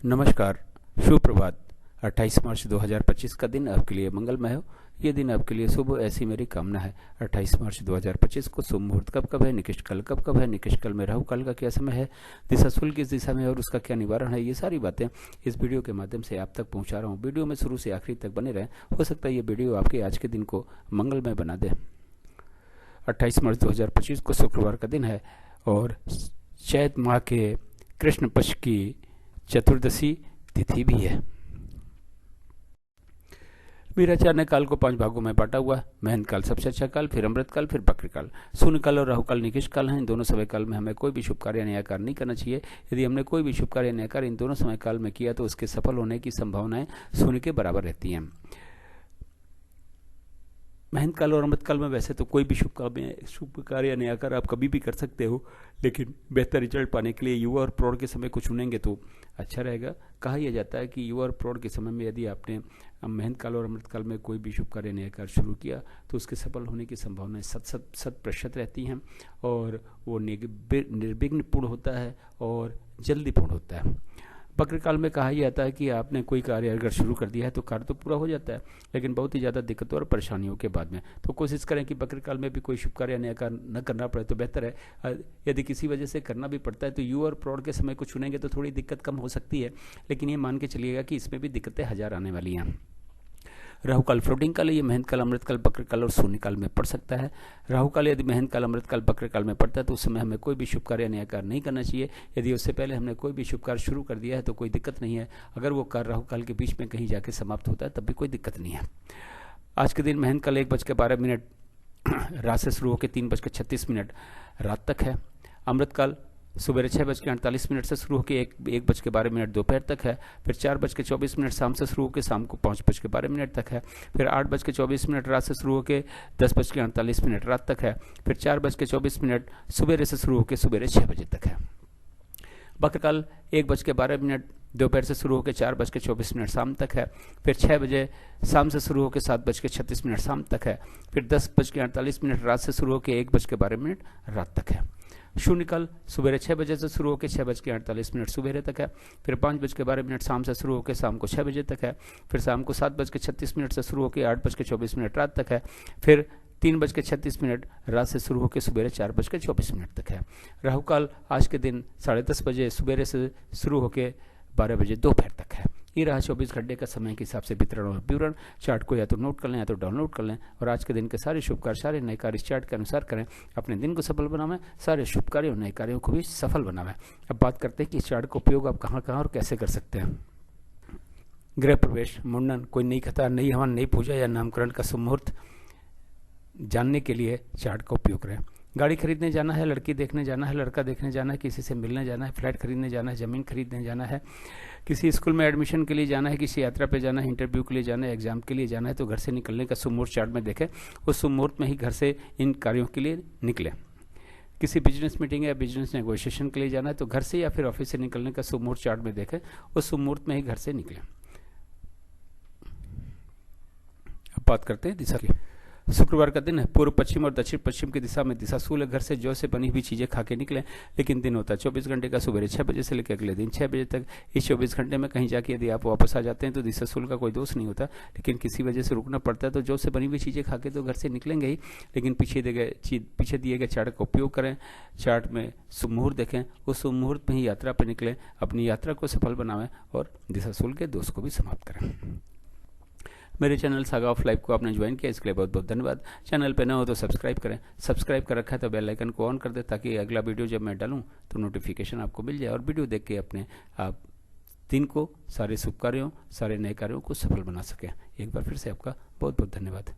नमस्कार, शुभ प्रभात। 28 मार्च 2025 का दिन आपके लिए मंगलमय हो। ये दिन आपके लिए शुभ हो, ऐसी मेरी कामना है। 28 मार्च 2025 को शुभ मुहूर्त कब है, निकृष्ट कल कब है, निकृष्ट कल में राहु काल का क्या समय है, दिशा शुल्क किस दिशा में है और उसका क्या निवारण है, ये सारी बातें इस वीडियो के माध्यम से आप तक पहुंचा रहा हूँ। वीडियो में शुरू से आखिरी तक बने रहें, हो सकता है ये वीडियो आपके आज के दिन को मंगलमय बना दे। 28 मार्च 2025 को शुक्रवार का दिन है और चैत माह के कृष्ण पक्ष की चतुर्दशी तिथि भी है। वीराचार्य ने काल को 5 भागों में बांटा हुआ। महंत काल सबसे अच्छा काल, फिर अमृत काल, फिर बक्र काल। शून्य काल और राहु काल निकृष्ट काल हैं। इन दोनों समय काल में हमें कोई भी शुभ कार्य नया कार्य नहीं करना चाहिए। यदि हमने कोई भी शुभ कार्य नया कार्य इन दोनों समय काल में किया तो उसके सफल होने की संभावनाएं शून्य के बराबर रहती हैं। महंत काल और अमृत काल में वैसे तो कोई भी शुभ कार्य नया कार्य आप कभी भी कर सकते हो, लेकिन बेहतर रिजल्ट पाने के लिए युवा और प्रौढ़ के समय को चुनेंगे तो अच्छा रहेगा। कहा यह जाता है कि युवा और प्रौढ़ के समय में यदि आपने महंत काल और अमृत काल में कोई भी शुभ कार्य नया कार्य शुरू किया तो उसके सफल होने की संभावनाएं 100% रहती हैं और वो निर्विघ्न पूर्ण होता है और जल्दी पूर्ण होता है। बक्र काल में कहा यह जाता है कि आपने कोई कार्य अगर शुरू कर दिया है तो कार्य तो पूरा हो जाता है, लेकिन बहुत ही ज़्यादा दिक्कतों और परेशानियों के बाद में। तो कोशिश करें कि बक्र काल में भी कोई शुभ कार्य नया कार्य न करना पड़े तो बेहतर है। यदि किसी वजह से करना भी पड़ता है तो युवा और प्रौढ़ के समय को चुनेंगे तो थोड़ी दिक्कत कम हो सकती है, लेकिन ये मान के चलिएगा कि इसमें भी दिक्कतें हजार आने वाली हैं। राहु काल फ्लोटिंग काल, ये महंत काल, अमृत काल, बक्र काल और शून्य काल में पड़ सकता है। राहु काल यदि महंत काल, अमृत काल, बक्र काल में पड़ता है तो उस समय हमें कोई भी शुभ कार्य नया कार्य नहीं करना चाहिए। यदि उससे पहले हमने कोई भी शुभ कार्य शुरू कर दिया है तो कोई दिक्कत नहीं है। अगर वो कार्य राहु काल के बीच में कहीं जाके समाप्त होता है तब भी कोई दिक्कत नहीं है। आज के दिन महंत काल 1:12 रात से शुरू होकर 3:36 रात तक है। अमृत काल सुबह 6:48 से शुरू होकर 1:12 दोपहर तक है। फिर 4:24 शाम से शुरू होकर शाम को 5:12 तक है। फिर 8:24 रात से शुरू होकर 10:48 रात तक है। फिर 4:24 सुबह से शुरू होकर सुबह 6 बजे तक है। बक्र काल 1:12 दोपहर से शुरू होकर 4:24 शाम तक है। फिर 6 बजे शाम से शुरू होकर 7:36 शाम तक है। फिर 10:48 रात से शुरू होकर 1:12 रात तक है। शून्य काल सुबह 6 बजे से शुरू होकर 6:48 सुबह तक है। फिर 5:12 शाम से शुरू होकर शाम को 6 बजे तक है। फिर शाम को 7:36 से शुरू होकर 8:24 रात तक है। फिर 3:36 रात से शुरू होकर सुबह 4:24 तक है। राहु काल आज के दिन 10:30 बजे सुबह से शुरू होकर 12 बजे दोपहर तक है। ये रहा 24 घंटे का समय के हिसाब से वितरण और विवरण। चार्ट को या तो नोट कर लें या तो डाउनलोड कर लें और आज के दिन के सारे शुभ कार्य, सारे नए कार्य इस चार्ट के अनुसार करें। अपने दिन को सफल बनावें, सारे शुभ कार्य और नए कार्यों को भी सफल बनावें। अब बात करते हैं कि इस चार्ट का उपयोग आप कहाँ कहाँ और कैसे कर सकते हैं। गृह प्रवेश, मुंडन, कोई नई कथा, नई हवन, नई पूजा या नामकरण का शुभ मुहूर्त जानने के लिए चार्ट का उपयोग करें। गाड़ी खरीदने जाना है, लड़की देखने जाना है, लड़का देखने जाना है, किसी से मिलने जाना है, फ्लैट खरीदने जाना है, ज़मीन खरीदने जाना है, किसी स्कूल में एडमिशन के लिए जाना है, किसी यात्रा पे जाना है, इंटरव्यू के लिए जाना है, एग्जाम के लिए जाना है, तो घर से निकलने का शुभ मुहूर्त चार्ट में देखें। उस शुभ मुहूर्त में ही घर से इन कार्यों के लिए निकलें। किसी बिजनेस मीटिंग या बिजनेस नेगोशिएशन के लिए जाना है तो घर से या फिर ऑफिस से निकलने का शुभ मुहूर्त चार्ट में देखें। उस शुभ मुहूर्त में ही घर से निकलें। अब बात करते हैं दिशा की। शुक्रवार का दिन है। पूर्व पश्चिम और दक्षिण पश्चिम की दिशा में दिशाशूल है। घर से जौ से बनी हुई चीजें खा के निकलें, लेकिन दिन होता है 24 घंटे का, सुबह 6 बजे से लेकर अगले दिन 6 बजे तक। इस 24 घंटे में कहीं जाके यदि आप वापस आ जाते हैं तो दिशाशूल का कोई दोष नहीं होता, लेकिन किसी वजह से रुकना पड़ता है तो जौ से बनी हुई चीजें खा के तो घर से निकलेंगे ही, लेकिन पीछे दिए गए चार्ट का उपयोग करें। चार्ट में शुभ मुहूर्त देखें, उस शुभ मुहूर्त में ही यात्रा पर निकलें, अपनी यात्रा को सफल बनावें और दिशाशूल के दोष को भी समाप्त करें। मेरे चैनल सागा ऑफ लाइफ को आपने ज्वाइन किया, इसके लिए बहुत बहुत धन्यवाद। चैनल पे न हो तो सब्सक्राइब करें, सब्सक्राइब कर रखा है तो बेल आइकन को ऑन कर दें ताकि अगला वीडियो जब मैं डालूं तो नोटिफिकेशन आपको मिल जाए और वीडियो देख के अपने आप दिन को, सारे शुभ कार्यों, सारे नए कार्यों को सफल बना सकें। एक बार फिर से आपका बहुत बहुत धन्यवाद।